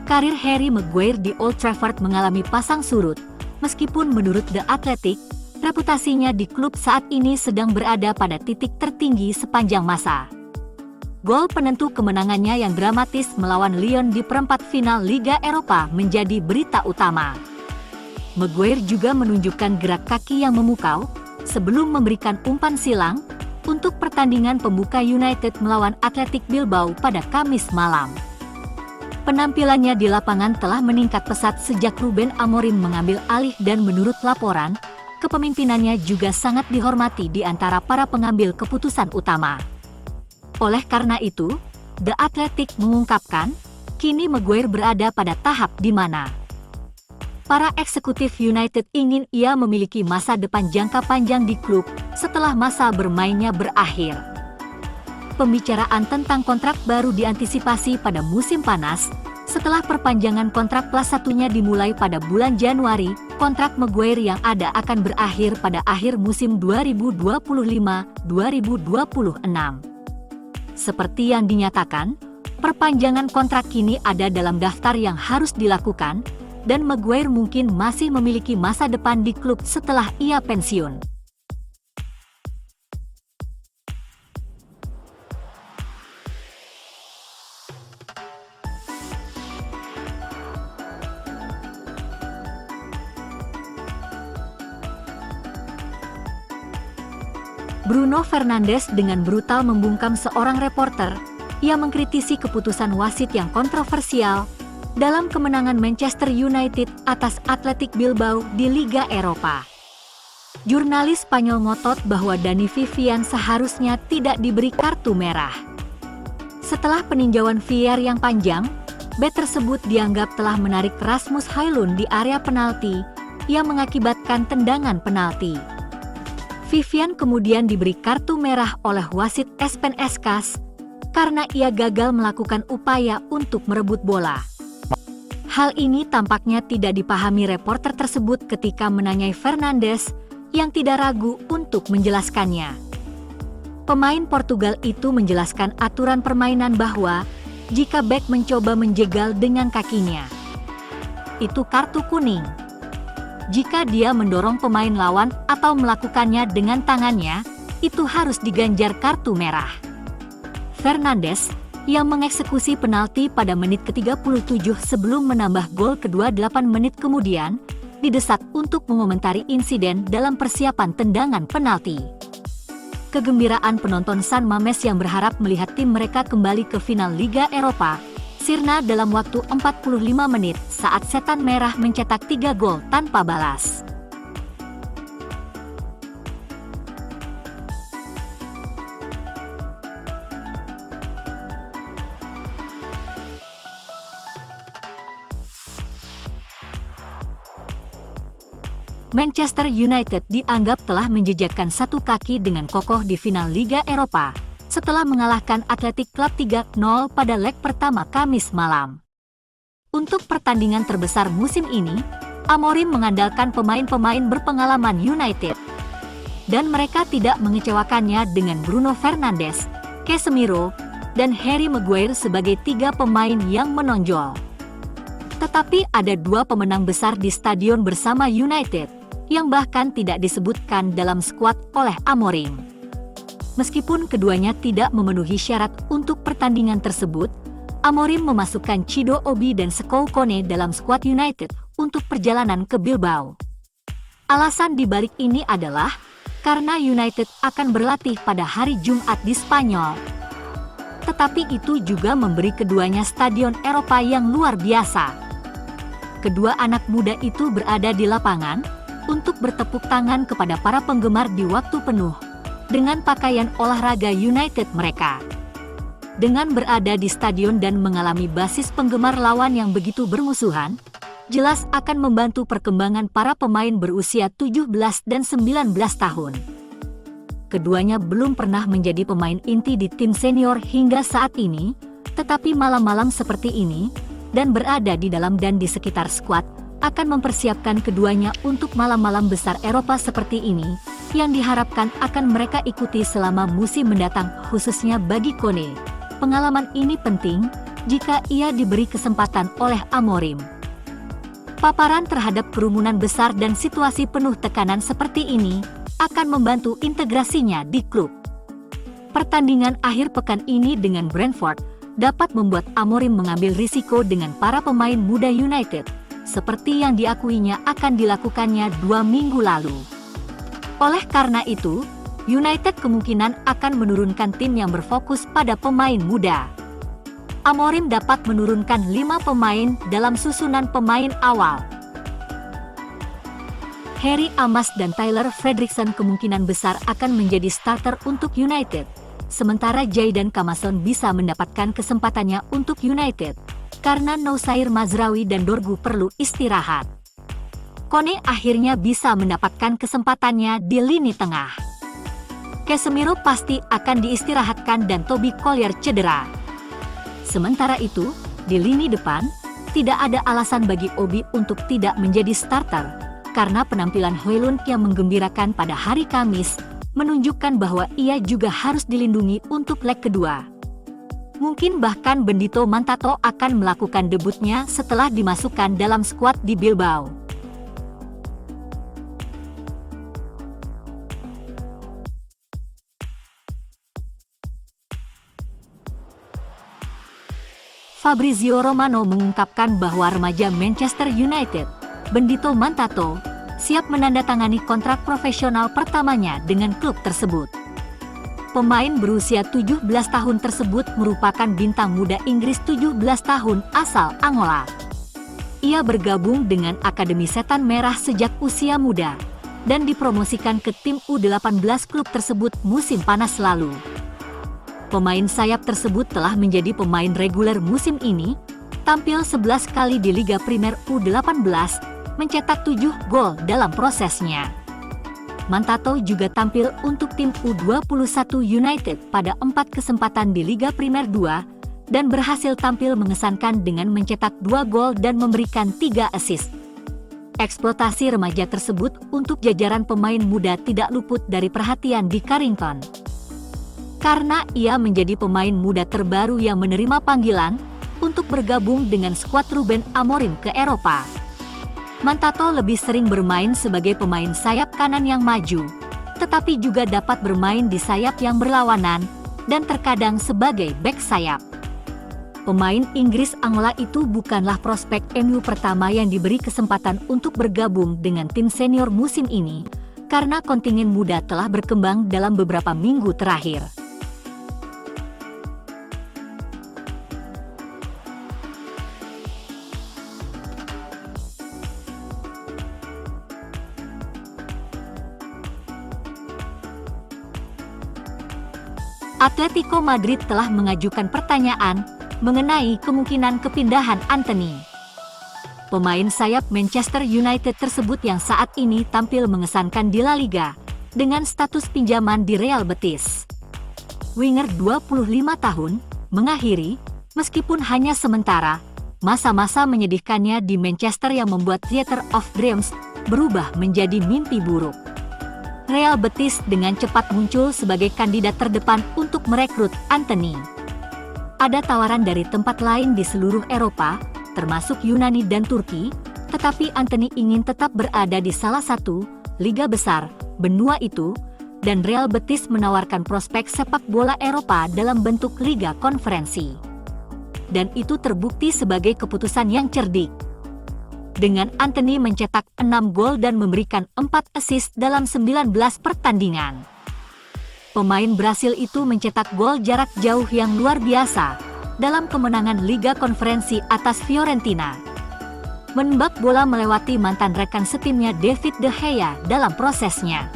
Karir Harry Maguire di Old Trafford mengalami pasang surut, meskipun menurut The Athletic, reputasinya di klub saat ini sedang berada pada titik tertinggi sepanjang masa. Gol penentu kemenangannya yang dramatis melawan Lyon di perempat final Liga Eropa menjadi berita utama. Maguire juga menunjukkan gerak kaki yang memukau sebelum memberikan umpan silang untuk pertandingan pembuka United melawan Athletic Bilbao pada Kamis malam. Penampilannya di lapangan telah meningkat pesat sejak Ruben Amorim mengambil alih dan menurut laporan, kepemimpinannya juga sangat dihormati di antara para pengambil keputusan utama. Oleh karena itu, The Athletic mengungkapkan, kini Maguire berada pada tahap di mana para eksekutif United ingin ia memiliki masa depan jangka panjang di klub setelah masa bermainnya berakhir. Pembicaraan tentang kontrak baru diantisipasi pada musim panas, setelah perpanjangan kontrak kelas 1-nya dimulai pada bulan Januari, kontrak Maguire yang ada akan berakhir pada akhir musim 2025-2026. Seperti yang dinyatakan, perpanjangan kontrak kini ada dalam daftar yang harus dilakukan, dan Maguire mungkin masih memiliki masa depan di klub setelah ia pensiun. Bruno Fernandes dengan brutal membungkam seorang reporter. Ia mengkritisi keputusan wasit yang kontroversial dalam kemenangan Manchester United atas Athletic Bilbao di Liga Eropa. Jurnalis Spanyol ngotot bahwa Dani Vivian seharusnya tidak diberi kartu merah. Setelah peninjauan VAR yang panjang, bek tersebut dianggap telah menarik Rasmus Højlund di area penalti yang mengakibatkan tendangan penalti. Vivian kemudian diberi kartu merah oleh wasit Espen Eskas karena ia gagal melakukan upaya untuk merebut bola. Hal ini tampaknya tidak dipahami reporter tersebut ketika menanyai Fernandes yang tidak ragu untuk menjelaskannya. Pemain Portugal itu menjelaskan aturan permainan bahwa jika bek mencoba menjegal dengan kakinya, itu kartu kuning. Jika dia mendorong pemain lawan atau melakukannya dengan tangannya, itu harus diganjar kartu merah. Fernandes, yang mengeksekusi penalti pada menit ke-37 sebelum menambah gol kedua 8 menit kemudian, didesak untuk mengomentari insiden dalam persiapan tendangan penalti. Kegembiraan penonton San Mames yang berharap melihat tim mereka kembali ke final Liga Eropa sirna dalam waktu 45 menit saat Setan Merah mencetak 3 gol tanpa balas. Manchester United dianggap telah menjejakkan satu kaki dengan kokoh di final Liga Eropa setelah mengalahkan Athletic Club 3-0 pada leg pertama Kamis malam. Untuk pertandingan terbesar musim ini, Amorim mengandalkan pemain-pemain berpengalaman United. Dan mereka tidak mengecewakannya dengan Bruno Fernandes, Casemiro, dan Harry Maguire sebagai 3 pemain yang menonjol. Tetapi ada 2 pemenang besar di stadion bersama United, yang bahkan tidak disebutkan dalam skuad oleh Amorim. Meskipun keduanya tidak memenuhi syarat untuk pertandingan tersebut, Amorim memasukkan Chido Obi dan Skou Kone dalam skuad United untuk perjalanan ke Bilbao. Alasan dibalik ini adalah karena United akan berlatih pada hari Jumat di Spanyol. Tetapi itu juga memberi keduanya stadion Eropa yang luar biasa. Kedua anak muda itu berada di lapangan untuk bertepuk tangan kepada para penggemar di waktu penuh dengan pakaian olahraga United mereka. Dengan berada di stadion dan mengalami basis penggemar lawan yang begitu bermusuhan, jelas akan membantu perkembangan para pemain berusia 17 dan 19 tahun. Keduanya belum pernah menjadi pemain inti di tim senior hingga saat ini, tetapi malam-malam seperti ini, dan berada di dalam dan di sekitar skuad, akan mempersiapkan keduanya untuk malam-malam besar Eropa seperti ini, yang diharapkan akan mereka ikuti selama musim mendatang, khususnya bagi Kone. Pengalaman ini penting jika ia diberi kesempatan oleh Amorim. Paparan terhadap kerumunan besar dan situasi penuh tekanan seperti ini akan membantu integrasinya di klub. Pertandingan akhir pekan ini dengan Brentford dapat membuat Amorim mengambil risiko dengan para pemain muda United, seperti yang diakuinya akan dilakukannya 2 minggu lalu. Oleh karena itu, United kemungkinan akan menurunkan tim yang berfokus pada pemain muda. Amorim dapat menurunkan 5 pemain dalam susunan pemain awal. Harry Amas dan Tyler Fredrickson kemungkinan besar akan menjadi starter untuk United, sementara Jayden Kamason bisa mendapatkan kesempatannya untuk United, karena Noussair Mazraoui dan Dorgu perlu istirahat. Kone akhirnya bisa mendapatkan kesempatannya di lini tengah. Casemiro pasti akan diistirahatkan dan Toby Collier cedera. Sementara itu, di lini depan, tidak ada alasan bagi Obi untuk tidak menjadi starter, karena penampilan Højlund yang menggembirakan pada hari Kamis menunjukkan bahwa ia juga harus dilindungi untuk leg kedua. Mungkin bahkan Bendito Mantato akan melakukan debutnya setelah dimasukkan dalam skuad di Bilbao. Fabrizio Romano mengungkapkan bahwa remaja Manchester United, Bendito Mantato, siap menandatangani kontrak profesional pertamanya dengan klub tersebut. Pemain berusia 17 tahun tersebut merupakan bintang muda Inggris 17 tahun asal Angola. Ia bergabung dengan Akademi Setan Merah sejak usia muda dan dipromosikan ke tim U18 klub tersebut musim panas lalu. Pemain sayap tersebut telah menjadi pemain reguler musim ini, tampil 11 kali di Liga Primer U18, mencetak 7 gol dalam prosesnya. Mantato juga tampil untuk tim U21 United pada 4 kesempatan di Liga Primer 2 dan berhasil tampil mengesankan dengan mencetak 2 gol dan memberikan 3 assist. Eksploitasi remaja tersebut untuk jajaran pemain muda tidak luput dari perhatian di Carrington. Karena ia menjadi pemain muda terbaru yang menerima panggilan untuk bergabung dengan skuad Ruben Amorim ke Eropa. Mantato lebih sering bermain sebagai pemain sayap kanan yang maju, tetapi juga dapat bermain di sayap yang berlawanan dan terkadang sebagai bek sayap. Pemain Inggris Angola itu bukanlah prospek MU pertama yang diberi kesempatan untuk bergabung dengan tim senior musim ini, karena kontingen muda telah berkembang dalam beberapa minggu terakhir. Atletico Madrid telah mengajukan pertanyaan mengenai kemungkinan kepindahan Antony. Pemain sayap Manchester United tersebut yang saat ini tampil mengesankan di La Liga dengan status pinjaman di Real Betis. Winger 25 tahun mengakhiri, meskipun hanya sementara, masa-masa menyedihkannya di Manchester yang membuat Theatre of Dreams berubah menjadi mimpi buruk. Real Betis dengan cepat muncul sebagai kandidat terdepan untuk merekrut Antony. Ada tawaran dari tempat lain di seluruh Eropa, termasuk Yunani dan Turki, tetapi Antony ingin tetap berada di salah satu liga besar benua itu, dan Real Betis menawarkan prospek sepak bola Eropa dalam bentuk liga konferensi. Dan itu terbukti sebagai keputusan yang cerdik. Dengan Antony mencetak 6 gol dan memberikan 4 assist dalam 19 pertandingan. Pemain Brasil itu mencetak gol jarak jauh yang luar biasa dalam kemenangan Liga Konferensi atas Fiorentina. Menembak bola melewati mantan rekan setimnya David De Gea dalam prosesnya.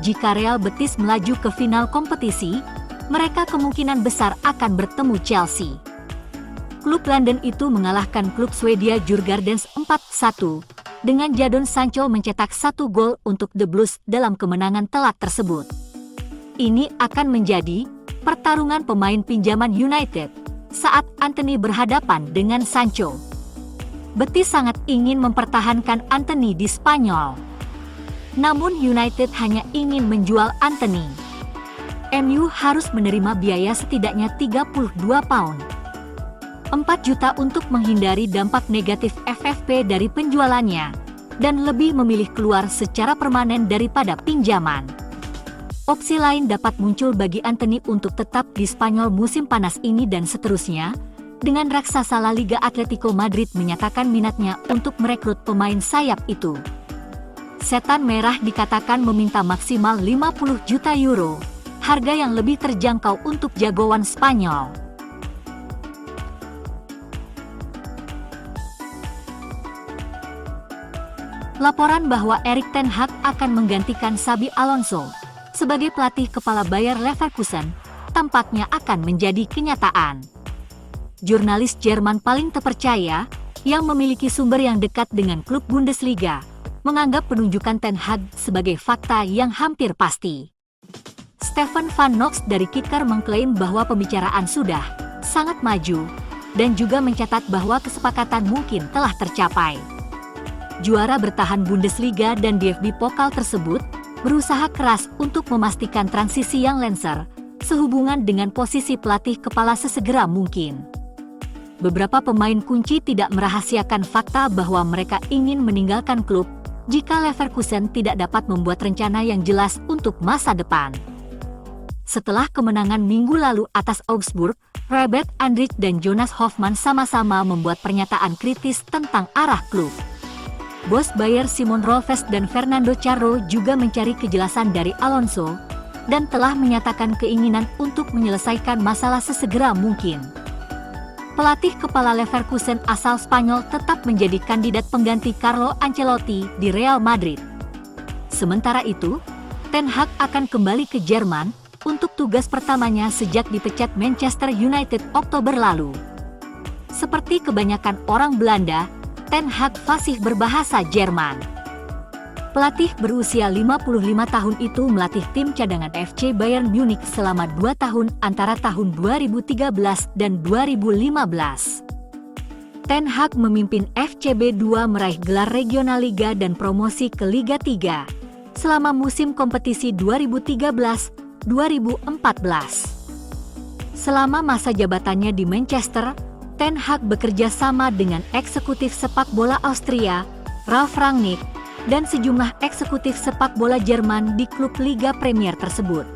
Jika Real Betis melaju ke final kompetisi, mereka kemungkinan besar akan bertemu Chelsea. Klub London itu mengalahkan klub Swedia Djurgårdens 4-1, dengan Jadon Sancho mencetak 1 gol untuk The Blues dalam kemenangan telak tersebut. Ini akan menjadi pertarungan pemain pinjaman United saat Antony berhadapan dengan Sancho. Betis sangat ingin mempertahankan Antony di Spanyol. Namun United hanya ingin menjual Antony. MU harus menerima biaya setidaknya 32 pound. 4 juta untuk menghindari dampak negatif FFP dari penjualannya, dan lebih memilih keluar secara permanen daripada pinjaman. Opsi lain dapat muncul bagi Antony untuk tetap di Spanyol musim panas ini dan seterusnya, dengan raksasa La Liga Atletico Madrid menyatakan minatnya untuk merekrut pemain sayap itu. Setan Merah dikatakan meminta maksimal 50 juta euro, harga yang lebih terjangkau untuk jagoan Spanyol. Laporan bahwa Erik ten Hag akan menggantikan Xabi Alonso sebagai pelatih kepala Bayer Leverkusen tampaknya akan menjadi kenyataan. Jurnalis Jerman paling terpercaya, yang memiliki sumber yang dekat dengan klub Bundesliga, menganggap penunjukan ten Hag sebagai fakta yang hampir pasti. Stefan van Nox dari Kicker mengklaim bahwa pembicaraan sudah sangat maju, dan juga mencatat bahwa kesepakatan mungkin telah tercapai. Juara bertahan Bundesliga dan DFB Pokal tersebut berusaha keras untuk memastikan transisi yang lancar sehubungan dengan posisi pelatih kepala sesegera mungkin. Beberapa pemain kunci tidak merahasiakan fakta bahwa mereka ingin meninggalkan klub jika Leverkusen tidak dapat membuat rencana yang jelas untuk masa depan. Setelah kemenangan minggu lalu atas Augsburg, Robert Andrich dan Jonas Hofmann sama-sama membuat pernyataan kritis tentang arah klub. Bos Bayer Simon Rolfes dan Fernando Charro juga mencari kejelasan dari Alonso, dan telah menyatakan keinginan untuk menyelesaikan masalah sesegera mungkin. Pelatih kepala Leverkusen asal Spanyol tetap menjadi kandidat pengganti Carlo Ancelotti di Real Madrid. Sementara itu, Ten Hag akan kembali ke Jerman untuk tugas pertamanya sejak dipecat Manchester United Oktober lalu. Seperti kebanyakan orang Belanda, Ten Hag fasih berbahasa Jerman. Pelatih berusia 55 tahun itu melatih tim cadangan FC Bayern Munich selama 2 tahun antara tahun 2013 dan 2015. Ten Hag memimpin FCB2 meraih gelar Regional Liga dan promosi ke Liga 3 selama musim kompetisi 2013-2014. Selama masa jabatannya di Manchester, Ten Hag bekerja sama dengan eksekutif sepak bola Austria, Ralf Rangnick, dan sejumlah eksekutif sepak bola Jerman di klub Liga Premier tersebut.